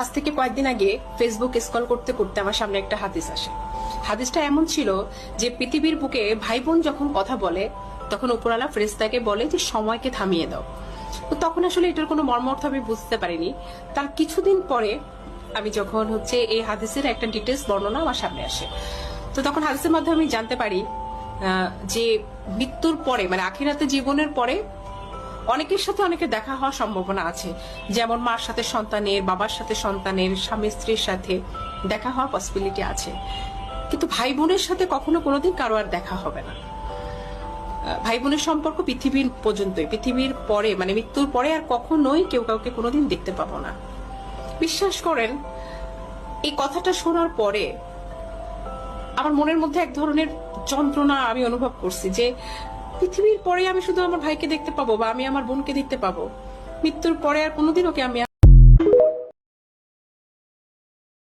আজ থেকে কয়েকদিন আগে ফেসবুক স্ক্রল করতে করতে আমার সামনে একটা হাদিস আসে। হাদিসটা এমন ছিল যে পৃথিবীর বুকে ভাই বোন যখন কথা বলে তখন উপরওয়ালা ফেরেশতাকে বলে যে সময়কে থামিয়ে দাও। তো তখন আসলে এটার কোনো মর্মার্থ আমি বুঝতে পারিনি। তার কিছুদিন পরে আমি যখন এই হাদিসের একটা ডিটেলস বর্ণনা আমার সামনে আসে, তো তখন হাদিসের মাধ্যমে আমি জানতে পারি যে মৃত্যুর পরে মানে আখিরাতে জীবনের পরে অনেকের সাথে অনেকের দেখা হওয়ার সম্ভাবনা আছে। যেমন মার সাথে সন্তানের, বাবার সাথে সন্তানের, স্বামী স্ত্রীর সাথে দেখা হওয়ার পসিবিলিটি আছে, কিন্তু ভাই বোনের সাথে কখনো কোনোদিন কারো আর দেখা হবে না। ভাই বোনের সম্পর্ক পৃথিবীর পর্যন্তই, পৃথিবীর পরে মানে মৃত্যুর পরে আর কখনোই কেউ কাউকে কোনোদিন দেখতে পাবো না। বিশ্বাস করেন, এই কথাটা শোনার পরে আমার মনের মধ্যে এক ধরনের যন্ত্রণা আমি অনুভব করছি যে পৃথিবীর পরে আমি শুধু আমার ভাইকে দেখতে পাবো বা আমি আমার বোনকে দেখতে পাবো, মৃত্যুর পরে আর কোনোদিন ওকে আমি